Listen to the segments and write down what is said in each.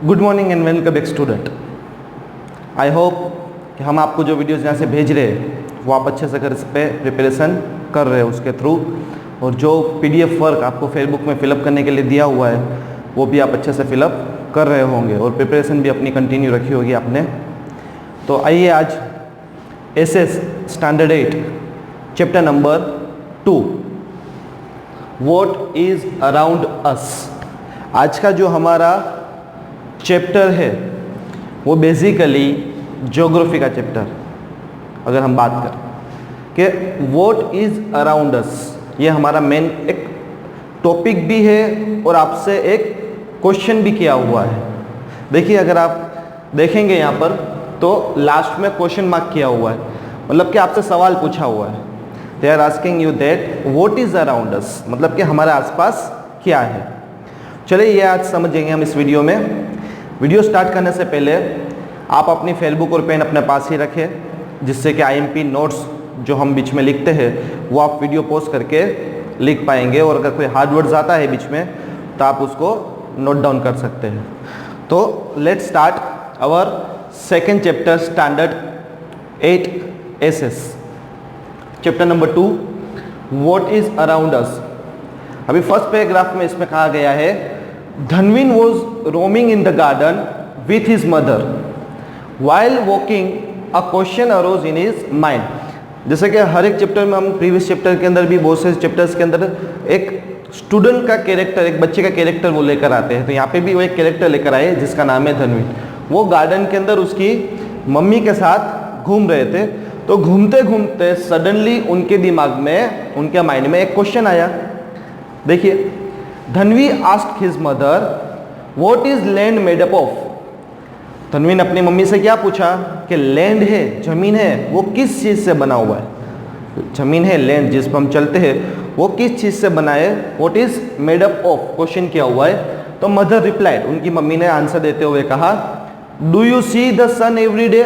Good morning and welcome back student. I hope कि हम आपको जो वीडियोज़ यहाँ से भेज रहे हैं वो आप अच्छे से घर पे प्रिपरेशन कर रहे हैं उसके थ्रू, और जो PDF वर्क आपको फेसबुक में फिलअप करने के लिए दिया हुआ है वो भी आप अच्छे से फिलअप कर रहे होंगे और प्रिपरेशन भी अपनी कंटिन्यू रखी होगी आपने। तो आइए आज SS standard 8 chapter number 2 what is around अस, आज का जो हमारा चैप्टर है वो बेसिकली ज्योग्राफी का चैप्टर। अगर हम बात करें कि व्हाट इज़ अराउंड अस, ये हमारा मेन एक टॉपिक भी है और आपसे एक क्वेश्चन भी किया हुआ है। देखिए अगर आप देखेंगे यहाँ पर तो लास्ट में क्वेश्चन मार्क किया हुआ है, मतलब कि आपसे सवाल पूछा हुआ है। They are asking you that what is around us, मतलब कि हमारे आसपास क्या है। चलिए ये आज समझेंगे हम इस वीडियो में। वीडियो स्टार्ट करने से पहले आप अपनी फेसबुक और पेन अपने पास ही रखें, जिससे कि IMP नोट्स जो हम बीच में लिखते हैं वो आप वीडियो पॉज करके लिख पाएंगे, और अगर कोई हार्ड वर्ड्स आता है बीच में तो आप उसको नोट डाउन कर सकते हैं। तो let's start our second chapter standard 8 SS chapter number 2 what is around us. अभी फर्स्ट पैराग्राफ में इसमें कहा गया है Dhanveen was roaming in the garden with his mother while walking a question arose in his mind. जैसे कि हर एक chapter में हम प्रीवियस चैप्टर के अंदर भी बहुत से चैप्टर्स के अंदर एक स्टूडेंट का कैरेक्टर, एक बच्चे का कैरेक्टर वो लेकर आते हैं, तो यहाँ पे भी वो एक कैरेक्टर लेकर आए जिसका नाम है धनवीन। वो गार्डन के अंदर उसकी मम्मी के साथ घूम रहे थे, तो घूमते घूमते सडनली उनके दिमाग में, उनके माइंड में एक क्वेश्चन आया। देखिए, Dhanvi asked his mother what is land made up of. Dhanvi ने अपनी मम्मी से क्या पूछा कि लैंड है, जमीन है, वो किस चीज़ से बना हुआ है। जमीन है, लैंड जिस पर हम चलते हैं, वो किस चीज़ से बना है, what is made up of question किया हुआ है। तो मदर रिप्लाइड, उनकी मम्मी ने आंसर देते हुए कहा do you see the sun every day.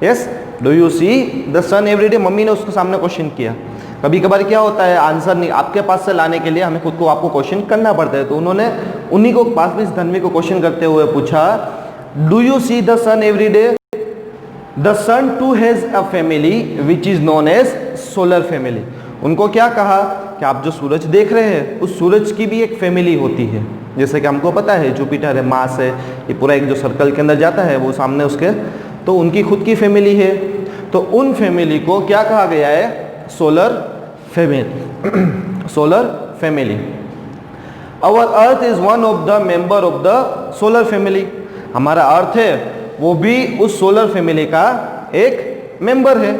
Yes, do you see the sun every day. Mummy ने उसके सामने क्वेश्चन किया। कभी कभार क्या होता है, आंसर नहीं आपके पास से लाने के लिए हमें खुद को आपको क्वेश्चन करना पड़ता है, तो उन्होंने उन्हीं को पास में धनवी को क्वेश्चन करते हुए पूछा do you see the sun every day. The sun too has a family which is known as solar family. उनको क्या कहा कि आप जो सूरज देख रहे हैं उस सूरज की भी एक फैमिली होती है। जैसे कि हमको पता है जुपिटर है, मार्स है, ये पूरा एक जो सर्कल के अंदर जाता है वो सामने उसके, तो उनकी खुद की फैमिली है। तो उन फैमिली को क्या कहा गया है, solar family. Solar family. Our earth is one of the member of the solar family. हमारा अर्थ है वो भी उस सोलर फैमिली का एक मेंबर है।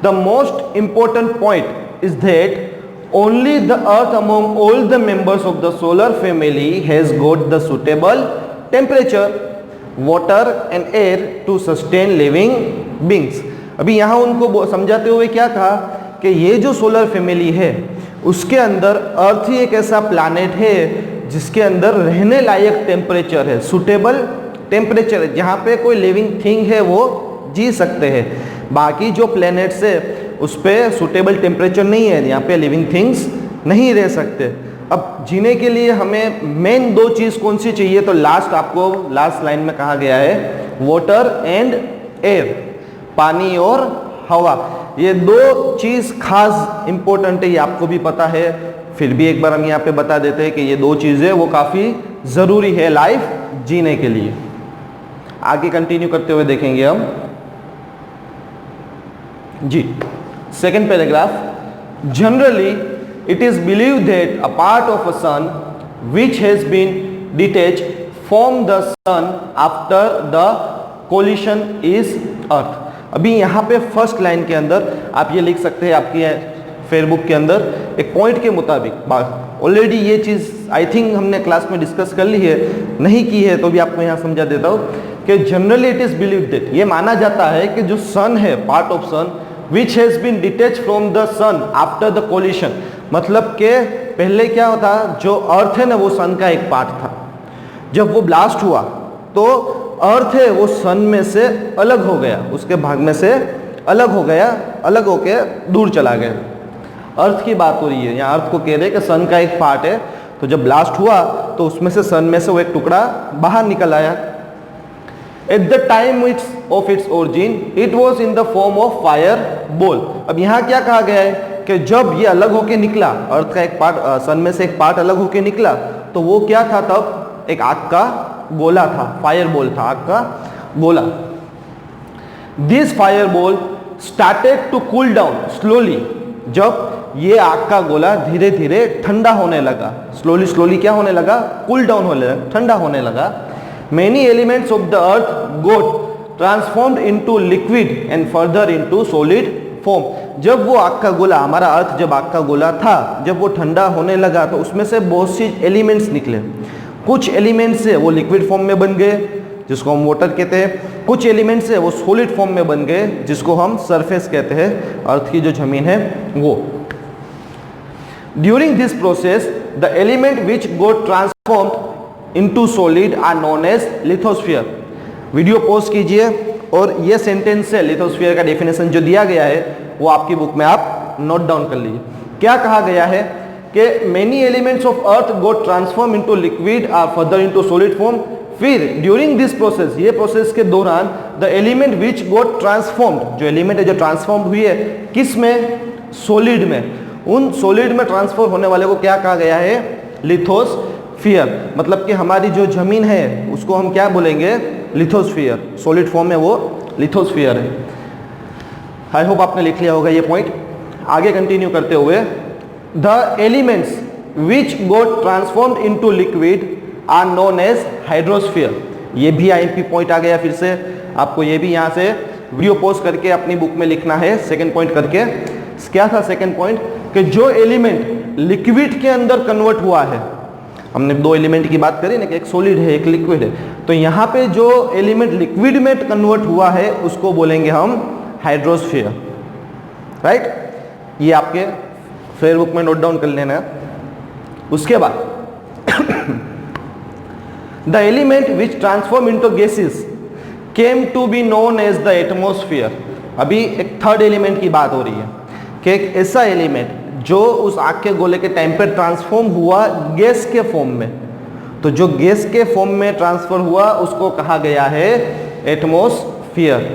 The most important point is that only the earth among all the members of the solar family has got the suitable temperature, water and air to sustain living beings. अभी यहाँ उनको समझाते हुए क्या कहा कि ये जो सोलर फैमिली है उसके अंदर अर्थ ही एक ऐसा प्लैनेट है जिसके अंदर रहने लायक टेम्परेचर है, सुटेबल टेम्परेचर है, जहाँ पे कोई लिविंग थिंग है वो जी सकते हैं। बाकी जो प्लैनेट्स है उस पर सुटेबल टेम्परेचर नहीं है, यहाँ पे लिविंग थिंग्स नहीं रह सकते। अब जीने के लिए हमें मेन दो चीज़ कौन सी चाहिए, तो लास्ट आपको लास्ट लाइन में कहा गया है वाटर एंड एयर, पानी और हवा। ये दो चीज़ खास इंपॉर्टेंट है, ये आपको भी पता है, फिर भी एक बार हम यहाँ पे बता देते हैं कि ये दो चीज़ें वो काफ़ी ज़रूरी है लाइफ जीने के लिए। आगे कंटिन्यू करते हुए देखेंगे हम जी second paragraph. Generally it is believe that a part of a sun which has been detach from the sun after the collision is earth. अभी यहाँ पे फर्स्ट लाइन के अंदर आप ये लिख सकते हैं आपकी फेसबुक के अंदर एक पॉइंट के मुताबिक। ऑलरेडी ये चीज़ आई थिंक हमने क्लास में डिस्कस कर ली है, नहीं की है तो भी आपको यहाँ समझा देता हूँ कि generally it is believe that, ये माना जाता है कि जो सन है, part of sun which has been detach from the sun after the collision, मतलब कि पहले क्या होता, जो अर्थ है ना वो सन का एक पार्ट था, जब वो ब्लास्ट हुआ तो अर्थ है वो सन में से अलग हो गया, उसके भाग में से अलग हो गया, अलग होके दूर चला गया। अर्थ की बात हो रही है यहाँ, अर्थ को कह रहे हैं कि सन का एक पार्ट है, तो जब ब्लास्ट हुआ तो उसमें से सन में से वो एक टुकड़ा बाहर निकल आया। At the time of its origin it was in the form of fire ball. अब यहाँ क्या कहा गया है कि जब ये अलग होके निकला, अर्थ का एक पार्ट, सन में से एक पार्ट अलग होके निकला, तो वो क्या था, तब एक आग का गोला था, फायर बॉल था, आग का गोला। This fire ball started to cool down slowly. जब ये आग का गोला धीरे धीरे ठंडा होने लगा, स्लोली स्लोली क्या होने लगा, कूल डाउन होने लगा, ठंडा होने लगा। Many elements of the earth got transformed into liquid and further into solid form. जब वो आग का गोला, हमारा अर्थ जब आग का गोला था, जब वो ठंडा होने लगा तो उसमें से बहुत सी एलिमेंट्स निकले। कुछ एलिमेंट्स से वो लिक्विड फॉर्म में बन गए जिसको हम वाटर कहते हैं, कुछ एलिमेंट्स से वो सॉलिड फॉर्म में बन गए जिसको हम सरफेस कहते हैं, अर्थ की जो जमीन है वो। During this process the element which got transformed into solid are known as lithosphere. Video pause कीजिए और ये सेंटेंस है, लिथोस्फीयर का डेफिनेशन जो दिया गया है वो आपकी बुक में आप नोट डाउन कर लीजिए। क्या कहा गया है कि many elements of earth got transform into liquid are further into solid form. फिर ड्यूरिंग दिस प्रोसेस, ये प्रोसेस के दौरान the element which got transformed, जो एलिमेंट है जो ट्रांसफॉर्म हुई है, किस में, सॉलिड में, उन सॉलिड में ट्रांसफर होने वाले को क्या कहा गया है, लिथोस्फीयर। मतलब कि हमारी जो जमीन है उसको हम क्या बोलेंगे, लिथोस्फीयर। सॉलिड फॉर्म में वो लिथोस्फीयर है। आई होप आपने लिख लिया होगा ये पॉइंट। आगे कंटिन्यू करते हुए, the elements which got transformed into liquid are known as hydrosphere. ये भी आईएमपी पॉइंट आ गया फिर से, आपको ये भी यहाँ से वीडियो पोस्ट करके अपनी बुक में लिखना है सेकंड पॉइंट करके। क्या था सेकंड पॉइंट, कि जो एलिमेंट लिक्विड के अंदर कन्वर्ट हुआ है, हमने दो एलिमेंट की बात करी ना कि एक सॉलिड है एक लिक्विड है, तो यहाँ पे जो एलिमेंट लिक्विड में कन्वर्ट हुआ है उसको बोलेंगे हम हाइड्रोस्फीयर। राइट, ये आपके फेयर बुक में नोट डाउन कर लेना। उसके बाद the element which transform into gases came to be known as the atmosphere. अभी एक थर्ड एलिमेंट की बात हो रही है कि एक ऐसा एलिमेंट जो उस आग के गोले के टाइम पे ट्रांसफॉर्म हुआ गैस के फॉर्म में, तो जो गैस के फॉर्म में ट्रांसफर हुआ उसको कहा गया है एटमॉस्फेयर।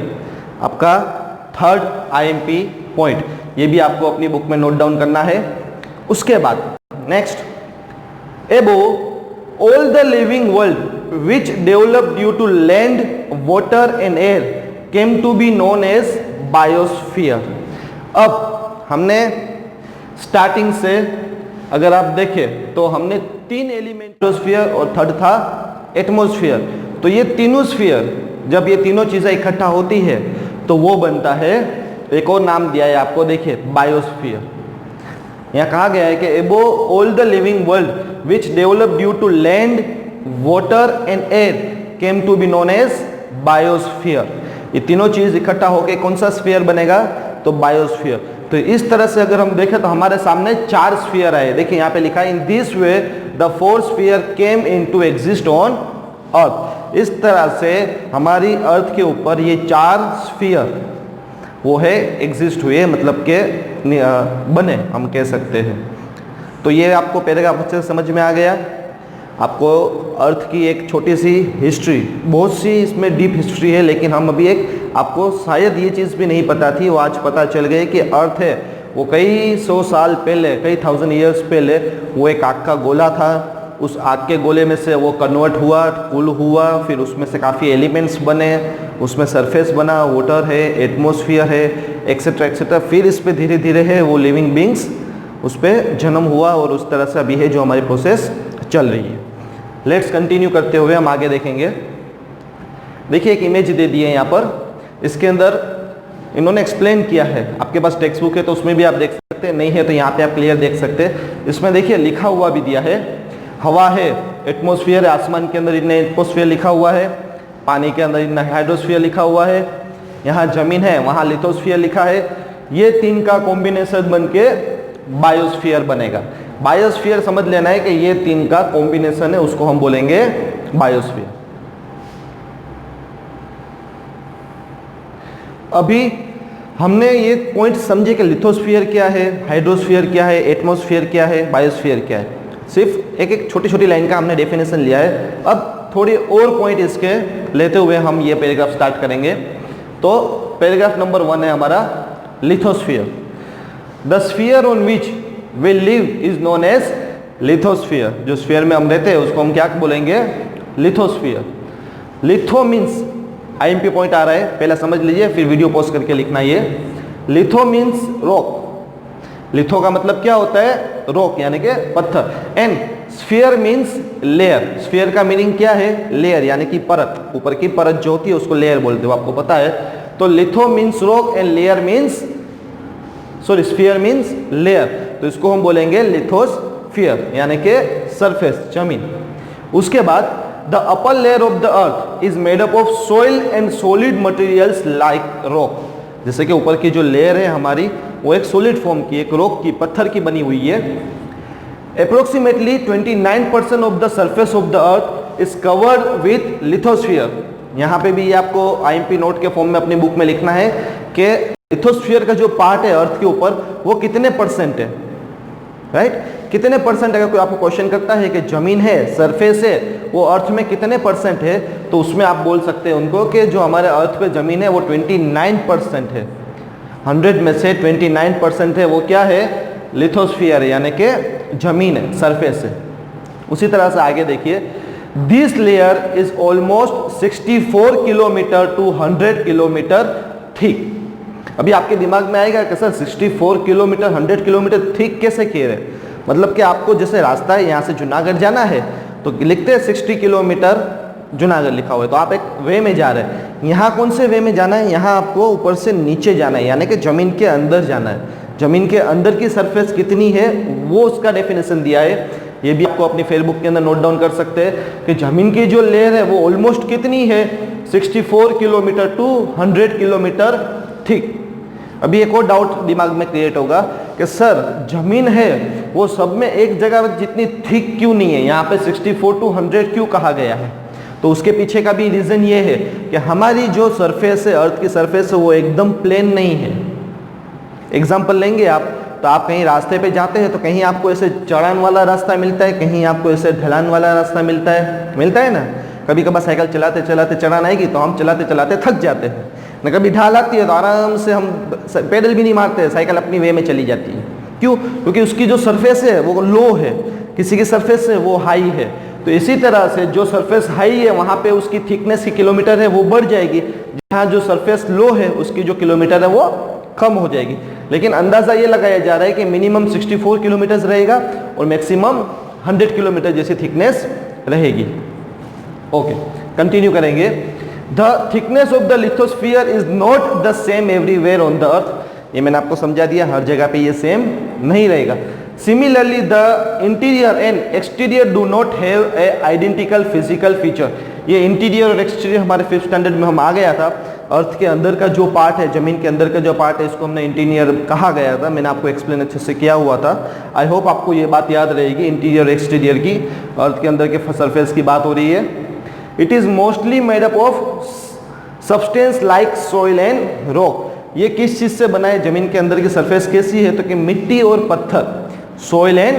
आपका थर्ड आईएमपी पॉइंट, ये भी आपको अपनी बुक में नोट डाउन करना है। उसके बाद next, above all the living world which developed due to land, water and air came to be known as biosphere। अब हमने स्टार्टिंग से अगर आप देखें तो हमने तीन एलिमेंट, स्फीयर और थर्ड था एटमॉस्फेयर। तो ये तीनों स्फीयर, जब ये तीनों चीजें इकट्ठा होती है तो वो बनता है, एक और नाम दिया है आपको, देखिए बायोस्फीयर। यहाँ कहा गया है कि above all the living world which developed due to land, water and air came to be known as biosphere। ये तीनों चीज इकट्ठा होके कौन सा स्फीयर बनेगा, तो बायोस्फीयर। तो इस तरह से अगर हम देखें तो हमारे सामने चार स्फीयर आए। देखिए यहाँ पे लिखा है, in this way the four sphere came into exist on earth. इस तरह से हमारी अर्थ के ऊपर ये चार स्फीयर वो है एग्जिस्ट हुए, मतलब के बने हम कह सकते हैं। तो ये आपको पैराग्राफ अच्छे से समझ में आ गया। आपको अर्थ की एक छोटी सी हिस्ट्री, बहुत सी इसमें डीप हिस्ट्री है, लेकिन हम अभी एक, आपको शायद ये चीज़ भी नहीं पता थी, वो आज पता चल गई कि अर्थ है वो कई सौ साल पहले, कई थाउजेंड ईयर्स पहले वो एक आग का गोला था। उस आग के गोले में से वो कन्वर्ट हुआ, कूल हुआ, फिर उसमें से काफ़ी एलिमेंट्स बने, उसमें सरफेस बना, वाटर है, एटमॉस्फेयर है, एक्सेट्रा एक्सेट्रा। फिर इस पर धीरे धीरे है वो लिविंग बींग्स उस पर जन्म हुआ और उस तरह से अभी है जो हमारी प्रोसेस चल रही है। लेट्स कंटिन्यू करते हुए हम आगे देखेंगे। देखिए एक इमेज दे दी है यहाँ पर, इसके अंदर इन्होंने एक्सप्लेन किया है। आपके पास टेक्स्ट बुक है तो उसमें भी आप देख सकते हैं, नहीं है तो यहाँ पे आप क्लियर देख सकते हैं। इसमें देखिए लिखा हुआ भी दिया है, हवा है, एटमॉस्फेयर है, आसमान के अंदर इन्हें एटमॉस्फेयर लिखा हुआ है, पानी के अंदर इन्हें हाइड्रोस्फीयर लिखा हुआ है, यहाँ जमीन है वहाँ लिथोस्फीयर लिखा है। ये तीन का कॉम्बिनेशन बन के बायोस्फीयर बनेगा। बायोस्फीयर समझ लेना है कि ये तीन का कॉम्बिनेशन है, उसको हम बोलेंगे बायोस्फीयर। अभी हमने ये पॉइंट समझे कि लिथोस्फीयर क्या है, हाइड्रोस्फीयर क्या है, एटमॉस्फेयर क्या है, बायोस्फीयर क्या है। सिर्फ एक एक छोटी छोटी लाइन का हमने डेफिनेशन लिया है। अब थोड़ी और पॉइंट इसके लेते हुए हम ये पैराग्राफ स्टार्ट करेंगे। तो पैराग्राफ नंबर 1 है हमारा lithosphere. The sphere on which we live is known as lithosphere. जो स्फीयर में हम रहते हैं उसको हम क्या बोलेंगे? Lithosphere. Litho means IMP point आ रहा है, पहला समझ लीजिए फिर वीडियो पॉज करके लिखना। ये लिथो मीन्स रॉक। लिथो का मतलब क्या होता है? रॉक यानी कि पत्थर। And sphere means layer. Sphere का मीनिंग क्या है? लेयर यानी कि परत, ऊपर की परत जो होती है उसको लेयर बोलते हो, आपको पता है। तो litho means rock and layer means sphere means layer, तो इसको हम बोलेंगे लिथोस्फीयर यानी कि सरफेस, जमीन। उसके बाद the upper layer of the earth is made up of soil and solid materials like rock. जैसे कि ऊपर की जो लेयर है हमारी वो एक सॉलिड फॉर्म की, एक रॉक की, पत्थर की बनी हुई है। Approximately 29% of the surface of the earth is covered with lithosphere. यहाँ पे भी ये आपको आईएमपी नोट के फॉर्म में अपनी बुक में लिखना है कि लिथोस्फीयर का जो पार्ट है अर्थ के ऊपर वो कितने परसेंट है, राइट? कितने परसेंट? अगर कोई आपको क्वेश्चन करता है कि जमीन है, सरफेस है, वो अर्थ में कितने परसेंट है, तो उसमें आप बोल सकते हैं उनको कि जो हमारे अर्थ पे जमीन है वो 29% है। 100 में से 29% है वो क्या है? लिथोस्फीयर यानी कि जमीन है, सरफेस है। उसी तरह से आगे देखिए, this layer is almost 64 kilometre to 100 kilometre thick. अभी आपके दिमाग में आएगा कि सर 64 किलोमीटर 100 किलोमीटर थिक कैसे कह रहे? मतलब कि आपको जैसे रास्ता है यहाँ से जूनागढ़ जाना है तो लिखते हैं 60 किलोमीटर जूनागढ़ लिखा हुआ है, तो आप एक वे में जा रहे हैं। यहाँ कौन से वे में जाना है? यहाँ आपको ऊपर से नीचे जाना है यानी कि जमीन के अंदर जाना है। जमीन के अंदर की सरफेस कितनी है वो उसका डेफिनेशन दिया है। ये भी आपको अपनी फेसबुक के अंदर नोट डाउन कर सकते हैं कि जमीन की जो लेयर है वो ऑलमोस्ट कितनी है? 64 किलोमीटर टू 100 किलोमीटर थिक। अभी एक और डाउट दिमाग में क्रिएट होगा कि सर जमीन है वो सब में एक जगह जितनी थिक क्यों नहीं है? यहाँ पे 64 टू 100 क्यों कहा गया है? तो उसके पीछे का भी रीजन ये है कि हमारी जो सरफेस है, अर्थ की सरफेस है, वो एकदम प्लेन नहीं है। एग्जाम्पल लेंगे आप, तो आप कहीं रास्ते पे जाते हैं तो कहीं आपको ऐसे चढ़ान वाला रास्ता मिलता है, कहीं आपको ऐसे ढलान वाला रास्ता मिलता है ना। कभी कभार साइकिल चलाते चलाते चढ़ान आएगी तो हम चलाते चलाते थक जाते हैं, न कभी ढाल आती है तो आराम से हम पैडल भी नहीं मारते, साइकिल अपनी वे में चली जाती है। क्यों? क्योंकि उसकी जो सरफेस है वो लो है, किसी की सरफेस है वो हाई है। तो इसी तरह से जो सरफेस हाई है वहाँ पे उसकी थिकनेस की किलोमीटर है वो बढ़ जाएगी, जहाँ जो सरफेस लो है उसकी जो किलोमीटर है वो कम हो जाएगी। लेकिन अंदाज़ा ये लगाया जा रहा है कि मिनिमम 64 किलोमीटर रहेगा और मैक्सिमम 100 किलोमीटर जैसी थिकनेस रहेगी। ओके, कंटिन्यू करेंगे। The thickness of the lithosphere is not the same everywhere on the earth. ये मैंने आपको समझा दिया, हर जगह पे ये सेम नहीं रहेगा। Similarly the interior and exterior do not have a identical physical feature. ये इंटीरियर और एक्सटीरियर हमारे 5th स्टैंडर्ड में हम आ गया था। अर्थ के अंदर का जो पार्ट है, जमीन के अंदर का जो पार्ट है, इसको हमने इंटीरियर कहा गया था। मैंने आपको एक्सप्लेन अच्छे से किया हुआ था। आई होप आपको ये बात याद रहेगी, इंटीरियर एक्सटीरियर की, अर्थ के अंदर के सरफेस की बात हो रही है। It is mostly made up of substance like soil and rock. ये किस चीज से बना है? जमीन के अंदर की सरफेस कैसी है? तो कि मिट्टी और पत्थर, सॉइल एंड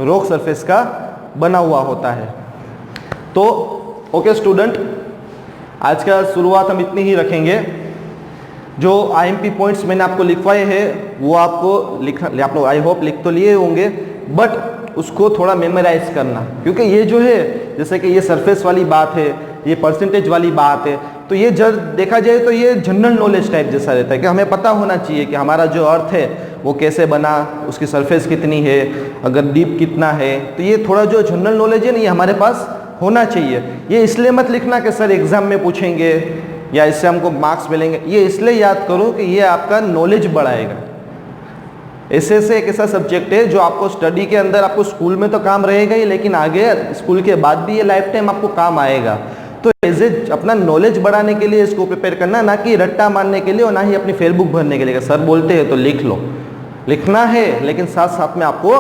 रॉक सरफेस का बना हुआ होता है। तो ओके स्टूडेंट, आज का शुरुआत हम इतनी ही रखेंगे। जो आईएमपी पॉइंट्स मैंने आपको लिखवाए हैं वो आपको आप लोग आई होप लिख तो लिए होंगे, बट उसको थोड़ा मेमोराइज करना, क्योंकि ये जो है जैसे कि ये सरफेस वाली बात है, ये परसेंटेज वाली बात है, तो ये जब देखा जाए तो ये जनरल नॉलेज टाइप जैसा रहता है कि हमें पता होना चाहिए कि हमारा जो अर्थ है वो कैसे बना, उसकी सरफेस कितनी है, अगर डीप कितना है। तो ये थोड़ा जो जनरल नॉलेज है ना, ये हमारे पास होना चाहिए। ये इसलिए मत लिखना कि सर एग्जाम में पूछेंगे या इससे हमको मार्क्स मिलेंगे, ये इसलिए याद करो कि ये आपका नॉलेज बढ़ाएगा। ऐसे एक ऐसा सब्जेक्ट है जो आपको स्टडी के अंदर, आपको स्कूल में तो काम रहेगा ही, लेकिन आगे स्कूल के बाद भी ये लाइफ टाइम आपको काम आएगा। तो ऐसे अपना नॉलेज बढ़ाने के लिए इसको प्रिपेयर करना, ना कि रट्टा मारने के लिए और ना ही अपनी फेसबुक भरने के लिए। सर बोलते हैं तो लिख लो, लिखना है, लेकिन साथ साथ में आपको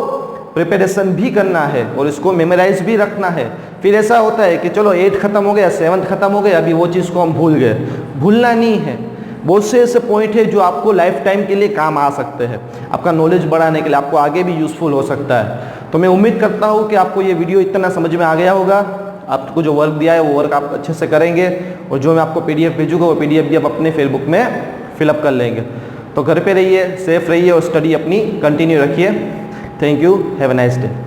प्रिपरेशन भी करना है और इसको मेमोराइज भी रखना है। फिर ऐसा होता है कि चलो 8th खत्म हो गया, 7th खत्म हो गया, अभी वो चीज़ को हम भूल गए। भूलना नहीं है। बहुत से ऐसे पॉइंट है जो आपको लाइफ टाइम के लिए काम आ सकते हैं, आपका नॉलेज बढ़ाने के लिए, आपको आगे भी यूजफुल हो सकता है। तो मैं उम्मीद करता हूँ कि आपको ये वीडियो इतना समझ में आ गया होगा। आपको जो वर्क दिया है वो वर्क आप अच्छे से करेंगे और जो मैं आपको PDF भेजूँगा वो PDF भी आप अपने फेसबुक में फिलअप कर लेंगे। तो घर पे रहिए, सेफ रहिए और स्टडी अपनी कंटिन्यू रखिए। Thank you, have a nice day.